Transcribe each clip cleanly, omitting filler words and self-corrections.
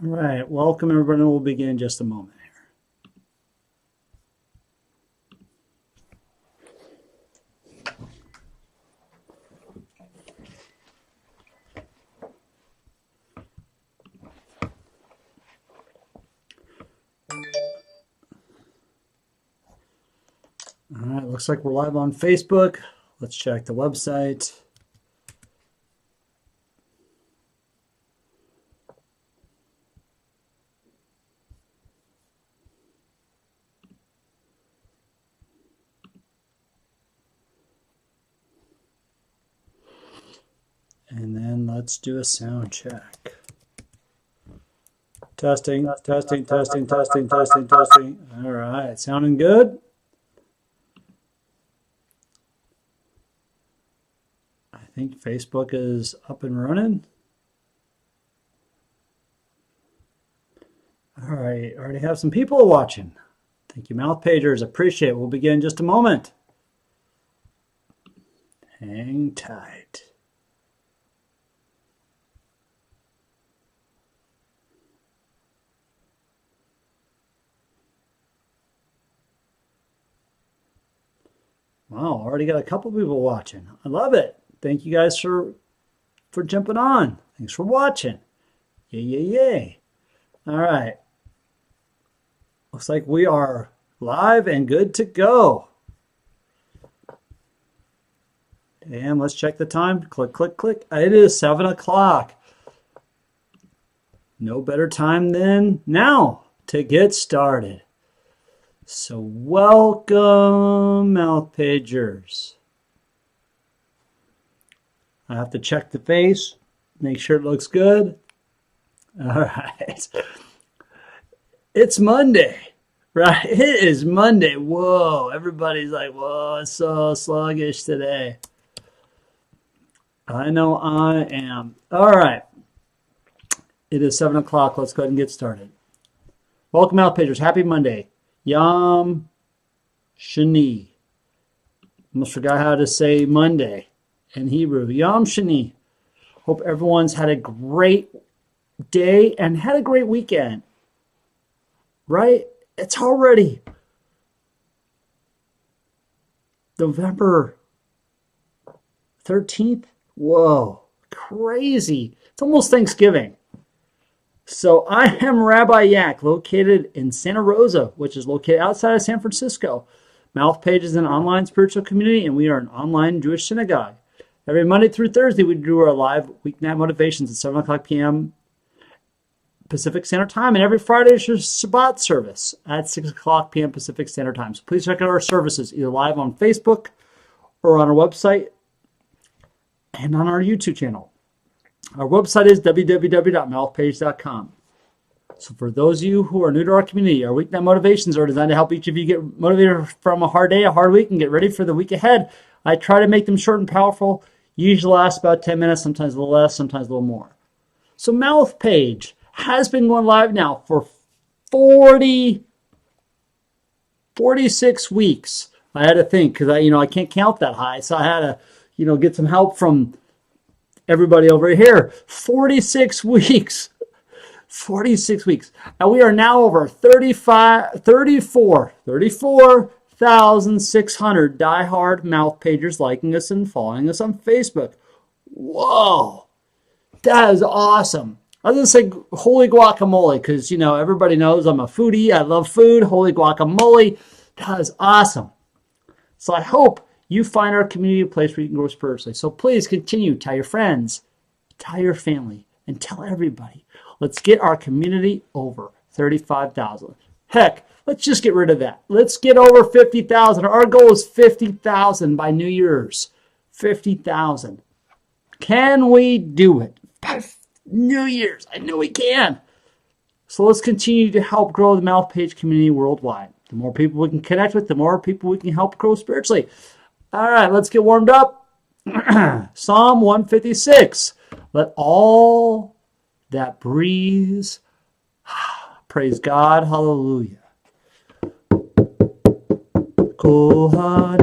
All right, welcome everybody. We'll begin in just a moment here. All right, looks like we're live on Facebook. Let's check the website. And then let's do a sound check. Testing, testing, testing, testing, testing, testing. All right, sounding good? I think Facebook is up and running. All right, already have some people watching. Thank you, Mouth Pagers. Appreciate it. We'll begin in just a moment. Hang tight. Wow, already got a couple people watching. I love it. Thank you guys for jumping on. Thanks for watching. Yay, yay, yay. All right. Looks like we are live and good to go. And let's check the time. Click, click, click. It is 7 o'clock. No better time than now to get started. So welcome, Mouth Pagers. I have to check the face, make sure it looks good. All right. It's Monday, right? It is Monday. Whoa, everybody's like, whoa, it's so sluggish today. I know I am. All right. It is 7 o'clock. Let's go ahead and get started. Welcome, Mouth Pagers. Happy Monday. Yom Shani. Almost forgot how to say Monday in Hebrew. Yom Shani. Hope everyone's had a great day and had a great weekend. Right? It's already November 13th. Whoa, crazy. It's almost Thanksgiving. So I am Rabbi Yak, located in Santa Rosa, which is located outside of San Francisco. Mouth Page is an online spiritual community, and we are an online Jewish synagogue. Every Monday through Thursday, we do our live weeknight motivations at 7 o'clock p.m. Pacific Standard Time, and every Friday is your Shabbat service at 6 o'clock p.m. Pacific Standard Time. So please check out our services, either live on Facebook or on our website and on our YouTube channel. Our website is www.mouthpage.com. So for those of you who are new to our community, our weeknight motivations are designed to help each of you get motivated from a hard day, a hard week, and get ready for the week ahead. I try to make them short and powerful. Usually last about 10 minutes, sometimes a little less, sometimes a little more. So Mouth Page has been going live now for 46 weeks. I had to think because I can't count that high. So I had to, get some help from everybody over here. 46 weeks. 46 weeks. And we are now over 34,600 diehard Mouth Pagers liking us and following us on Facebook. Whoa. That is awesome. I was going to say holy guacamole because, everybody knows I'm a foodie. I love food. Holy guacamole. That is awesome. So I hope you find our community a place where you can grow spiritually. So please continue. Tell your friends, tell your family, and tell everybody. Let's get our community over 35,000. Heck, let's just get rid of that. Let's get over 50,000. Our goal is 50,000 by New Year's. 50,000. Can we do it? By New Year's. I know we can. So let's continue to help grow the Mouth Page community worldwide. The more people we can connect with, the more people we can help grow spiritually. All right, let's get warmed up. Psalm 156. Let all that breathes praise God. Hallelujah. Hallelujah.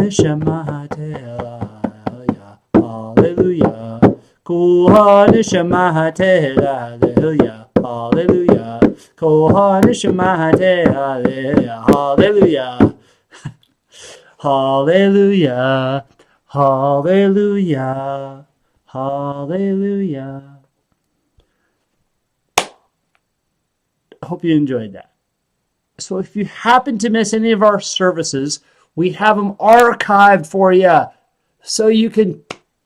Hallelujah. hallelujah. Koha nishmate, hallelujah, hallelujah. Hallelujah, hallelujah, hallelujah. I hope you enjoyed that. So if you happen to miss any of our services, we have them archived for you so you can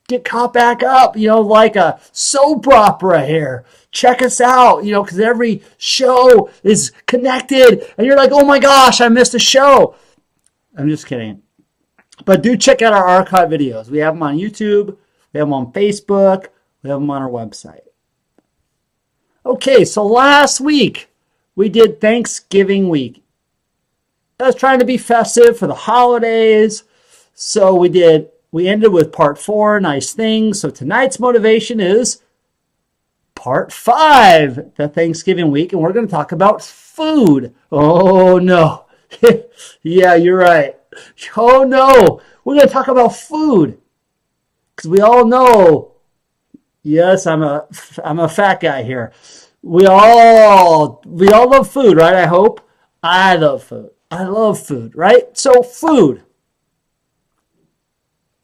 get caught back up, like a soap opera here. Check us out, because every show is connected and you're like, oh my gosh, I missed a show. I'm just kidding. But do check out our archive videos. We have them on YouTube, we have them on Facebook, we have them on our website. Okay, so last week we did Thanksgiving week. I was trying to be festive for the holidays. So we ended with part 4, nice things. So tonight's motivation is part 5, the Thanksgiving week. And we're going to talk about food. Oh no. Yeah, you're right. Oh no. We're going to talk about food. Because we all know, yes, I'm a fat guy here. We all love food, right? I hope. I love food. I love food, right? So food.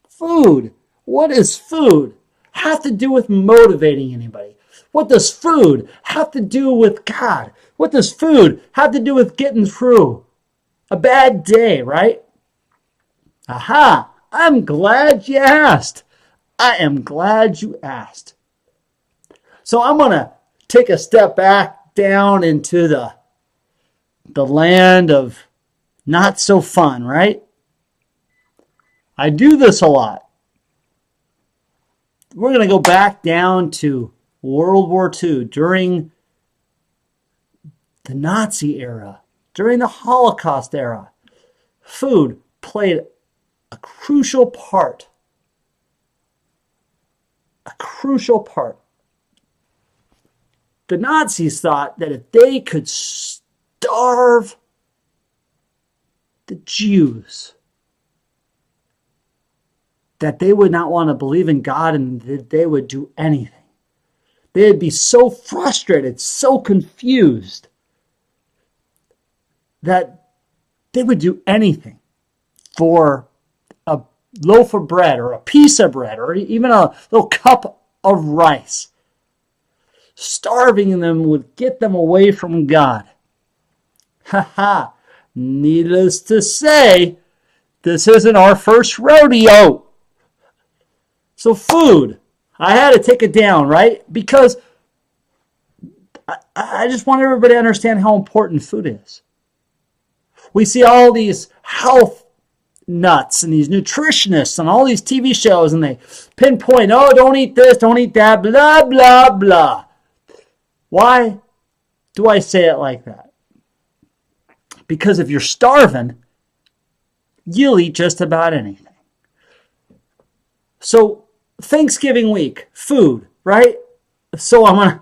Food. What does food have to do with motivating anybody? What does food have to do with God? What does food have to do with getting through a bad day, right? Aha! I'm glad you asked. I am glad you asked. So I'm going to take a step back down into the land of not so fun, right? I do this a lot. We're going to go back down to World War II during the Nazi era, during the Holocaust era. Food played a crucial part. A crucial part. The Nazis thought that if they could starve the Jews, that they would not want to believe in God and that they would do anything. They'd be so frustrated, so confused, that they would do anything for a loaf of bread or a piece of bread or even a little cup of rice. Starving them would get them away from God. Ha! Needless to say, this isn't our first rodeo. So food, I had to take it down, right? Because I just want everybody to understand how important food is. We see all these health nuts and these nutritionists on all these TV shows, and they pinpoint, oh, don't eat this, don't eat that, blah, blah, blah. Why do I say it like that? Because if you're starving, you'll eat just about anything. So Thanksgiving week, food, right? So I'm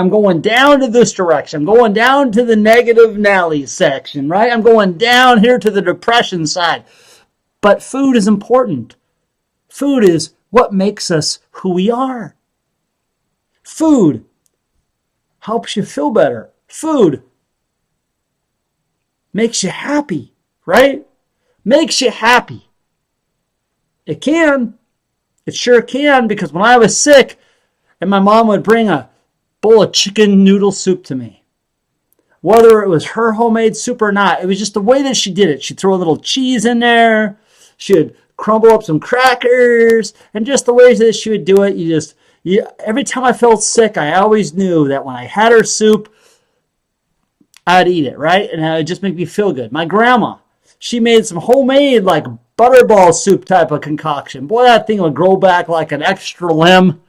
going down to this direction. I'm going down to the negative Nelly section, right? I'm going down here to the depression side. But food is important. Food is what makes us who we are. Food helps you feel better. Food makes you happy, right? Makes you happy. It can. It sure can, because when I was sick and my mom would bring a bowl of chicken noodle soup to me, whether it was her homemade soup or not, it was just the way that she did it. She'd throw a little cheese in there. She would crumble up some crackers, and just the ways that she would do it, every time I felt sick, I always knew that when I had her soup, I'd eat it, right? And it would just make me feel good. My grandma, she made some homemade, like, butterball soup type of concoction. Boy, that thing would grow back like an extra limb.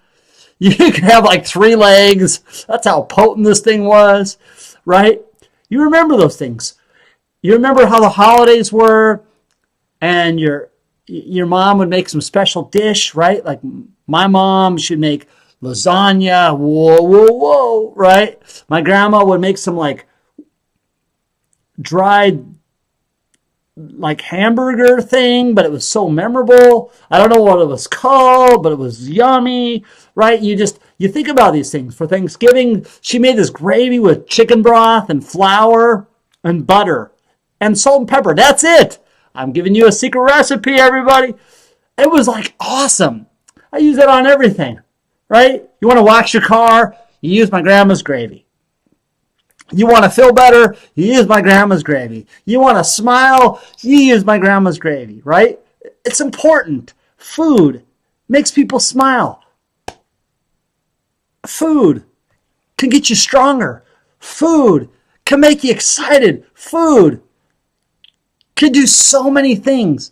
You could have like 3 legs. That's how potent this thing was, right? You remember those things. You remember how the holidays were, and your mom would make some special dish, right? Like my mom, she'd make lasagna, whoa, right? My grandma would make some like dried like hamburger thing, but it was so memorable. I don't know what it was called, but it was yummy, right? You You think about these things. For Thanksgiving, she made this gravy with chicken broth and flour and butter and salt and pepper. That's it. I'm giving you a secret recipe, everybody. It was like awesome. I use it on everything, right? You want to wash your car? You use my grandma's gravy. You want to feel better? You use my grandma's gravy. You want to smile? You use my grandma's gravy, right? It's important. Food makes people smile. Food can get you stronger. Food can make you excited. Food can do so many things.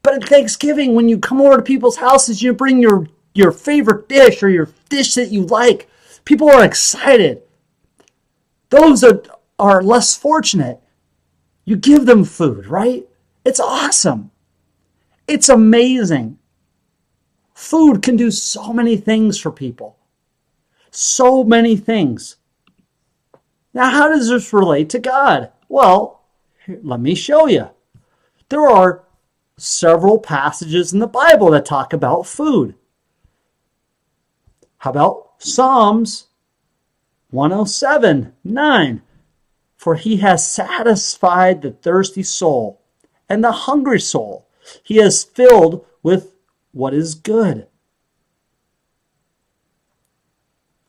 But at Thanksgiving, when you come over to people's houses, you bring your favorite dish or your dish that you like. People are excited. Those that are less fortunate, you give them food, right? It's awesome. It's amazing. Food can do so many things for people. So many things. Now, how does this relate to God? Well, let me show you. There are several passages in the Bible that talk about food. How about Psalms 107:9? For he has satisfied the thirsty soul and the hungry soul. He has filled with what is good.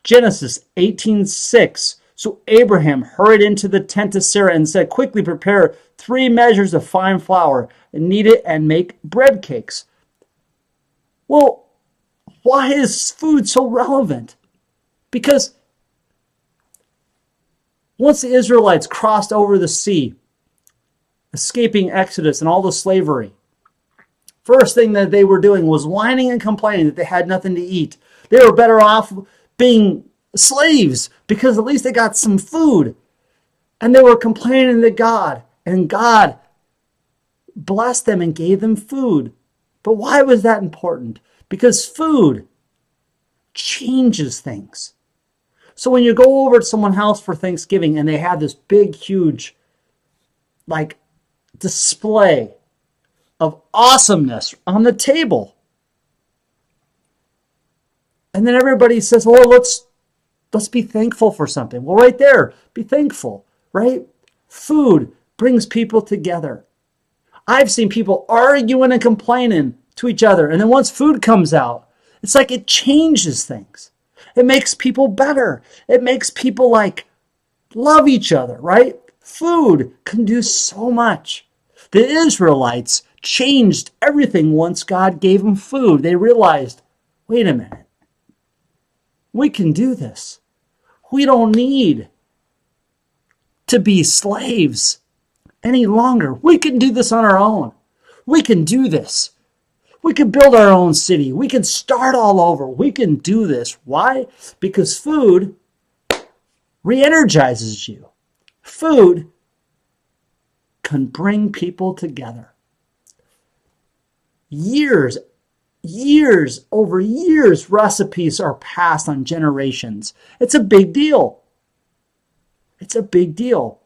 Genesis 18:6. So Abraham hurried into the tent of Sarah and said, quickly prepare 3 measures of fine flour and knead it and make bread cakes. Well, why is food so relevant? Because once the Israelites crossed over the sea, escaping Exodus and all the slavery, first thing that they were doing was whining and complaining that they had nothing to eat. They were better off being slaves because at least they got some food. And they were complaining to God, and God blessed them and gave them food. But why was that important? Because food changes things. So when you go over to someone's house for Thanksgiving and they have this big, huge, display of awesomeness on the table, and then everybody says, well, let's be thankful for something. Well, right there, be thankful, right? Food brings people together. I've seen people arguing and complaining to each other, and then once food comes out, it's like it changes things. It makes people better. It makes people love each other, right? Food can do so much. The Israelites changed everything once God gave them food. They realized, wait a minute, we can do this. We don't need to be slaves any longer. We can do this on our own. We can do this. We can build our own city. We can start all over. We can do this. Why? Because food re-energizes you. Food can bring people together. Years over years, recipes are passed on generations. It's a big deal. It's a big deal.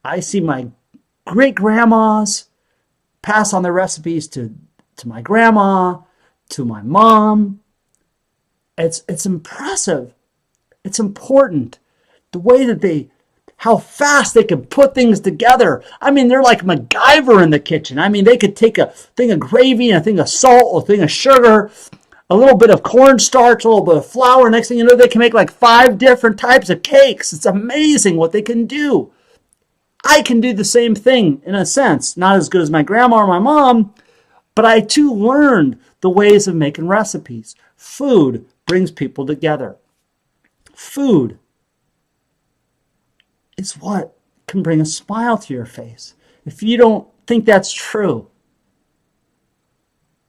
I see my great-grandmas pass on their recipes to my grandma, to my mom. It's impressive. It's important. The way that how fast they can put things together. I mean, they're like MacGyver in the kitchen. I mean, they could take a thing of gravy and a thing of salt, a thing of sugar, a little bit of cornstarch, a little bit of flour. Next thing you know, they can make 5 different types of cakes. It's amazing what they can do. I can do the same thing in a sense. Not as good as my grandma or my mom, but I too learned the ways of making recipes. Food brings people together. Food is what can bring a smile to your face. If you don't think that's true,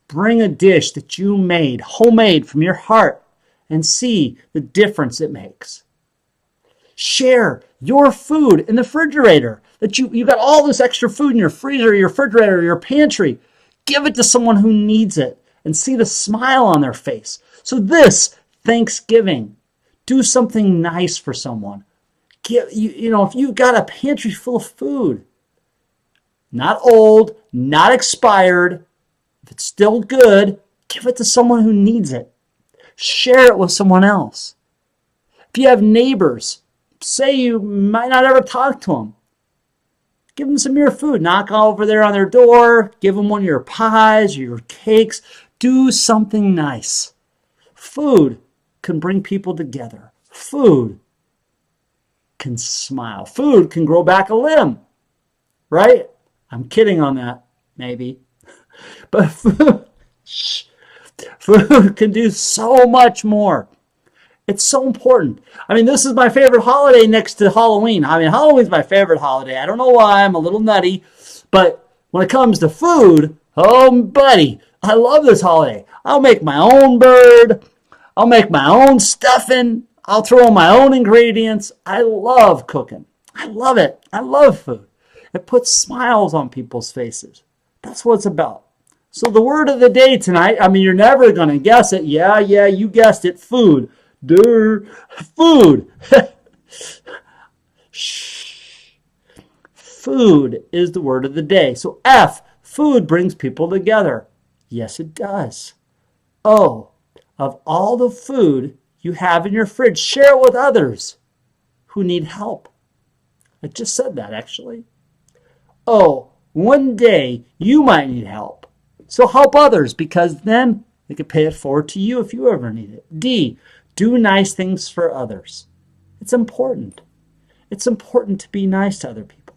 bring a dish that you made, homemade from your heart, and see the difference it makes. Share your food in the refrigerator. That you got all this extra food in your freezer, your refrigerator, your pantry. Give it to someone who needs it and see the smile on their face. So this Thanksgiving, do something nice for someone. If you've got a pantry full of food, not old, not expired, if it's still good, give it to someone who needs it. share it with someone else. If you have neighbors, say you might not ever talk to them, give them some of your food. Knock over there on their door. Give them one of your pies or your cakes. Do something nice. Food can bring people together. Food can smile. Food can grow back a limb. Right? I'm kidding on that, maybe. But food can do so much more. It's so important. I mean, this is my favorite holiday next to Halloween. I mean, Halloween's my favorite holiday. I don't know why. I'm a little nutty. But when it comes to food, oh, buddy, I love this holiday. I'll make my own bird. I'll make my own stuffing. I'll throw in my own ingredients. I love cooking. I love it. I love food. It puts smiles on people's faces. That's what it's about. So the word of the day tonight, I mean, you're never going to guess it. Yeah, you guessed it. Food. Food. Food is the word of the day. So F, food brings people together. Yes, it does. O, of all the food you have in your fridge, share it with others who need help. I just said that, actually. O, one day you might need help. So help others, because then they can pay it forward to you if you ever need it. D, do nice things for others. It's important. It's important to be nice to other people.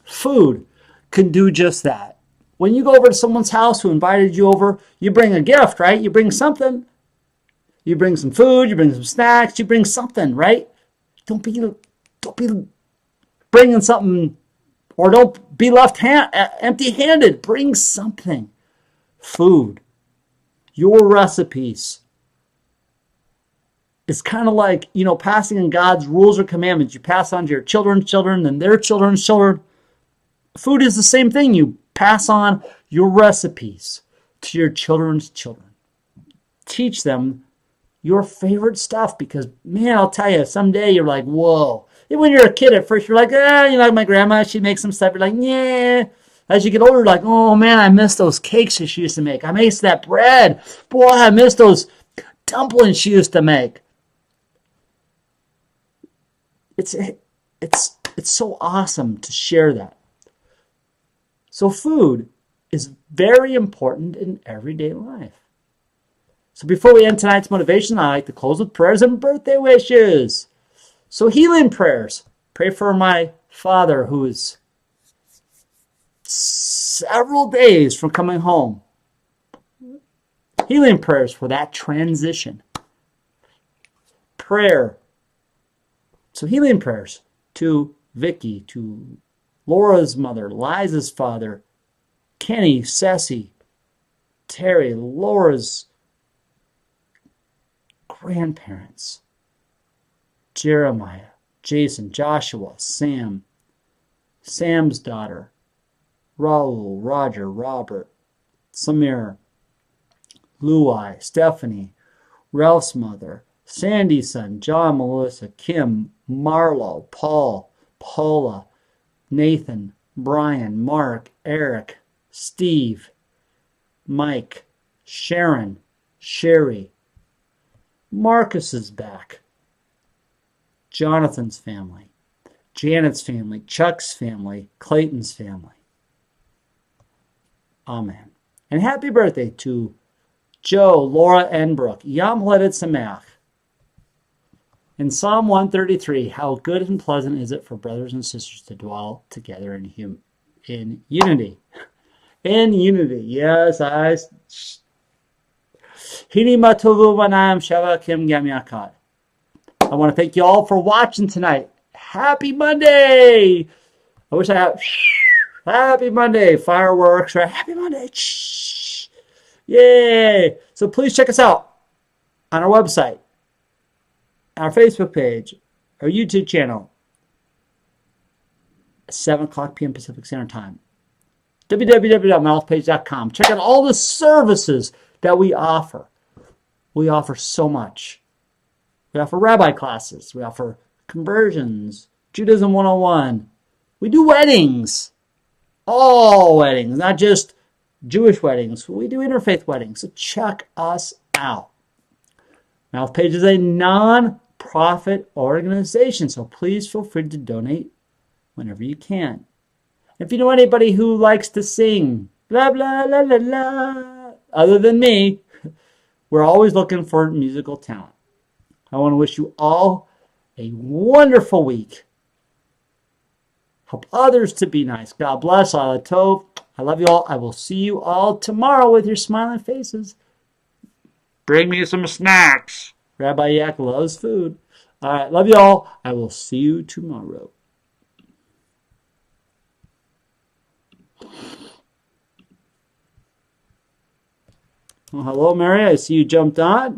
Food can do just that. When you go over to someone's house who invited you over, you bring a gift, right? You bring something. You bring some food, you bring some snacks, you bring something, right? Don't be bringing something, or don't be left empty-handed. Bring something. Food. Your recipes. It's kind of like, passing in God's rules or commandments. You pass on to your children's children and their children's children. Food is the same thing. You pass on your recipes to your children's children. Teach them your favorite stuff, because, man, I'll tell you, someday you're like, whoa. And when you're a kid at first, you're like, my grandma, she makes some stuff. You're like, yeah. As you get older, you're like, oh, man, I miss those cakes that she used to make. I miss that bread. Boy, I miss those dumplings she used to make. It's so awesome to share that. So food is very important in everyday life. So before we end tonight's motivation, I like to close with prayers and birthday wishes. So healing prayers. Pray for my father, who is several days from coming home. Healing prayers for that transition. Prayer. So healing prayers to Vicky, to Laura's mother, Liza's father, Kenny, Ceci, Terry, Laura's grandparents, Jeremiah, Jason, Joshua, Sam, Sam's daughter, Raul, Roger, Robert, Samir, Luai, Stephanie, Ralph's mother, Sandy's son, John, Melissa, Kim, Marlo, Paul, Paula, Nathan, Brian, Mark, Eric, Steve, Mike, Sharon, Sherry. Marcus is back. Jonathan's family, Janet's family, Chuck's family, Clayton's family. Amen. And happy birthday to Joe, Laura, and Brooke. Yom Haledet Sameach. In Psalm 133, how good and pleasant is it for brothers and sisters to dwell together in unity. In unity. Yes, Hini matovu manam shavakim yamyakat. I want to thank you all for watching tonight. Happy Monday! I wish I had Happy Monday, fireworks, right? Happy Monday! Yay! So please check us out on our website, our Facebook page, our YouTube channel, 7 o'clock p.m. Pacific Standard Time. www.mouthpage.com. Check out all the services that we offer. We offer so much. We offer rabbi classes. We offer conversions, Judaism 101. We do weddings. All weddings, not just Jewish weddings. We do interfaith weddings. So check us out. MouthPage is a non-profit organization, so please feel free to donate whenever you can. If you know anybody who likes to sing, blah, blah, la, la, la, other than me, we're always looking for musical talent. I want to wish you all a wonderful week. Help others to be nice. God bless. Ala Tov. I love you all. I will see you all tomorrow with your smiling faces. Bring me some snacks. Rabbi Yak loves food. All right. Love you all. I will see you tomorrow. Well, hello, Mary. I see you jumped on.